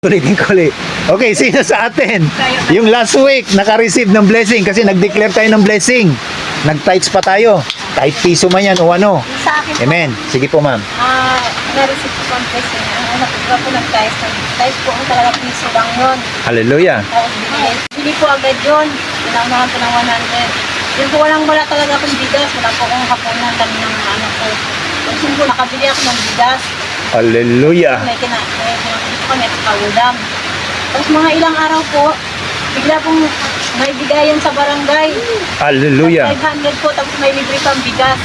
Ulitin ko ulit. Okay, sino sa atin? Yung last week, naka-receive ng blessing kasi nag-declare tayo ng blessing. Nag-tithes pa tayo. Kahit piso man yan o ano. Sa akin po, Amen. Sige po, ma'am. na-receive ko ang blessing. Ang una po nag-tithes. Nag-tithes po ang talaga piso lang yun. Hallelujah. Tapos bili po agad yun. Pinaunahan po ng 100. Yun po wala talaga akong bigas. Wala po akong hapunan kami ng anak ko. Tapos yun po nakabili ako ng bigas. Hallelujah. May kinakita kami at kaulam. Tapos mga ilang araw po, bigla pong may bigayan sa barangay. Hallelujah. 500 po, tapos may libre pang bigas.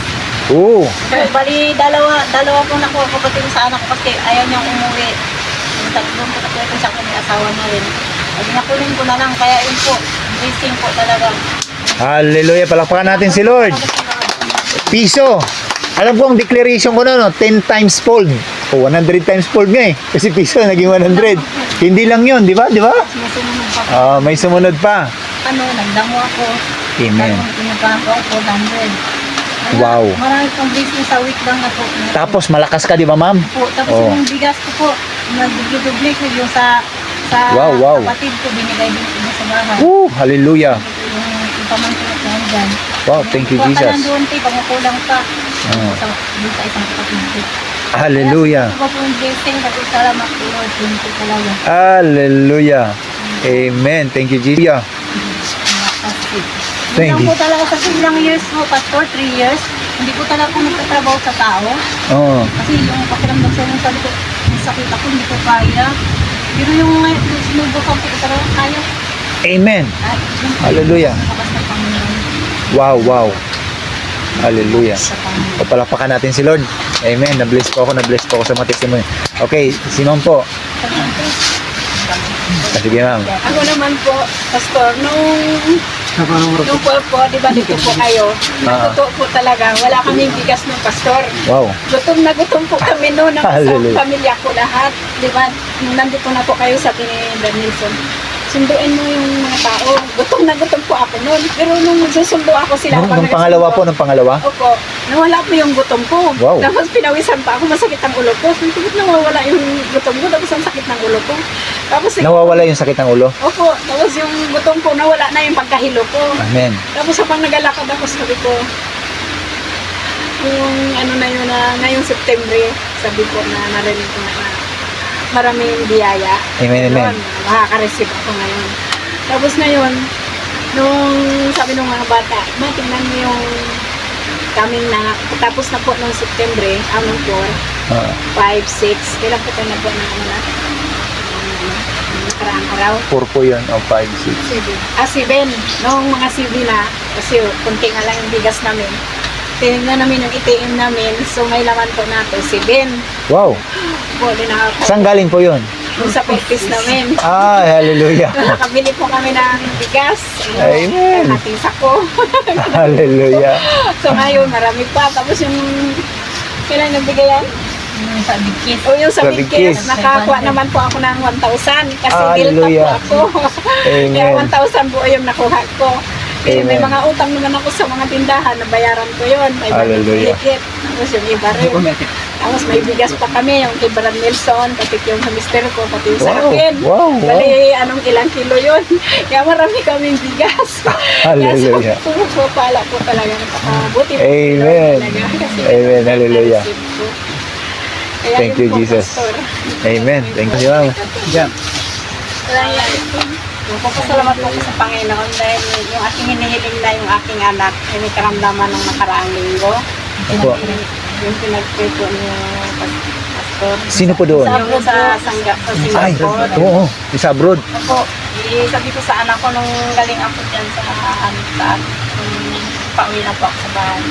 Oo. So, bali, dalawa po nakuha ko pati sa anak ko kasi ayaw niyang umuwi. Yung tatlong po nakuha ko sa akin, may asawa niya rin. Ay, nakunin ko na lang, kaya yun po, blessing po talaga. Hallelujah. Palakpakan natin si Lord. Piso. Alam ko ang declaration ko na, no? 10 times fold. O, 100 times fold nga eh. Kasi piso, naging 100. Hindi lang yun, di ba? Di ba? Sumusunod pa po. May sumunod pa. Nagdamo ako. Amen. Pinagpaan ko ako 400. Wow. Marami pang blessing sa week lang na po. Tapos malakas ka, di ba, ma'am? Po, tapos Oh. yung bigas ko po, nagdubli ko yung sa Wow. kapatid ko, binigay din ko sa bahay. Woo! Hallelujah. Yung pamangkin ko dyan. Wow, thank you, Kuha ka Jesus. lang doon, te, pangukulang pa. Oh. Sa isang kapatid ko. Hallelujah. Kaya po yung blessing, kasi salamat po, Lord. Thank you talaga. Hallelujah. Amen. Thank you, Jesus. Thank Hindi you. po talaga sa ilang years po, pastor, 3 years, hindi po talaga po nagtatrabaho sa tao. Oh. Kasi yung pakiramdam sa yung sabi ko, yung sakit ako, hindi ko kaya. Pero yung sinubukan ko talaga kaya. Amen. At yun po, Hallelujah. lakas ng Panginoon. Wow. Hallelujah. Sa Panginoon. Papalapakan natin si Lord. Amen. Na-bless po ako sa mga testimony. Okay, si ma'am po. Sige, ma'am. Ako naman po, Pastor, nung po, di ba dito po kayo, natuto po talaga, wala kaming bigas ng Pastor. Wow. Gutom na gutom po kami noon, ng Hallelujah. pamilya ko lahat. Di ba, nandito na po kayo sa Danielson. Sunduin mo yung mga tao. Gutom na gutom po ako noon. Pero nung susundo ako sila, Nung pangalawa po, Opo, nawala po yung gutom ko. Wow. Tapos pinawisan pa ako, masakit ang ulo ko. Sabi ko, nawawala yung gutom ko, tapos ang sakit ng ulo ko. Tapos nawawala yung sakit ng ulo. Opo, tapos yung gutom ko, nawala na yung pagkahilo ko. Amen. Tapos habang nagalakad ako, sabi ko, yung ano na yun na ngayong September, sabi ko na narinig ko na maraming biyaya. Amen, amen. Yun, makaka-receive ako ngayon. Tapos ngayon, nung sabi ng mga bata, tingnan mo yung coming na, tapos na po nung September, among 4, 5, 6, kailan po tayo na po ng ano na? Nakaraang araw. 4 po yun. O, 5, 6. 7. Noong mga 7 na, kasi kunti nga lang yung bigas namin. Tinignan namin yung ATM namin, so may laman po nato, 7. Wow. Buli na ako. Saan galing po yun? Yung sa purpose namin. Hallelujah. Nakabili po kami ng bigas. Amen. Ating sako. Hallelujah. So ngayon, marami pa. Tapos yung, kailan nagbigay yan? Yung sa bigkis. O yung sa Sa big Big Kiss. kiss, nakakuha naman po ako ng 1,000 kasi Hallelujah. deal po ako. Kaya Amen. 1,000 po yung nakuha ko. Eh, may Amen. mga utang naman ako sa mga tindahan, nabayaran ko yun. May Hallelujah. higit. Tapos yung iba rin. Tapos may bigas pa kami, yung kay Brad Nelson, pati yung sa mister ko, pati yung sa Wow. akin. Wow. Bali, anong ilang kilo yun. Kaya marami kaming bigas. Hallelujah. Kaya so, pala po talaga. Buti po Amen. talaga. Kasi Amen. Hallelujah. na-receive ko. Kaya Thank yun you, po, Jesus. Pastor. Amen. Thank you, ma'am. Nagpapasalamat po ako sa Panginoon dahil yung aking hinihiling na yung aking anak ay may karamdaman ng nakaraang linggo. Opo. Yung pinag-pray po niyo, Pastor. Sino po doon? Yung sa Ay, Singapore. oo. Isa abroad. Opo, sabi ko sa anak ko nung galing ako dyan sa pauwi na po ako sa bahay.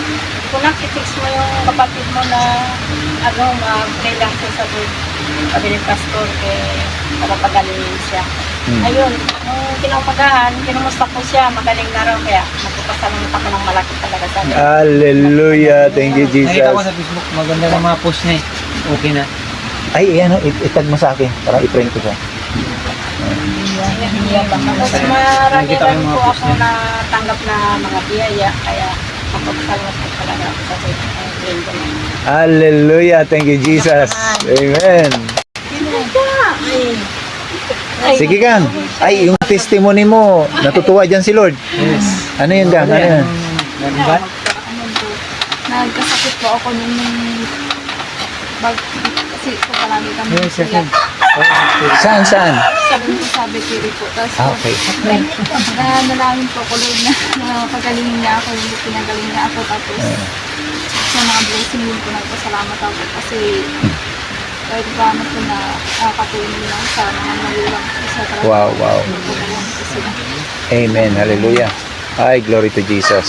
Kung nakitext mo yung kapatid mo na mag-play lang siya sabi ni Pastor para pagalingin siya. Ayun, nung kinumagahan, kinumusta ko siya, magaling na raw kaya nagpapasalamat ako ng malaki talaga sa akin. Hallelujah. Thank you, Nakita ko Jesus. sa Facebook, maganda ng mga post niya eh. Okay na. Ay, ano, itag mo sa akin para i-print ko siya. Tapos marami Nakita ko rin yung mga po post ako na tanggap na mga biyaya, kaya magpapasalamat po talaga ako sa linggo na. Hallelujah. Thank you, Jesus. Amen. Ay, Sige Gang. Ay, yung testimony mo, natutuwa dyan si Lord. Yes. Ano yun Gang? Ano yun? Ano ba? Ano po, nagkasakit po ako nung kasi po palagi kami Yes, yes. siyak. Saan? Sabi ko po. Tapos Okay. nalangin po ko Lord na pagalingin niya ako, hindi pinagaling niya ako. Tapos sa mga blessing yun po nagpasalamat ako kasi kahit ba na po na nakakatulong lang sa mga magulang ko sa trabaho. Wow. Tutulungan ko sila. Amen. Hallelujah. Ay, glory to Jesus.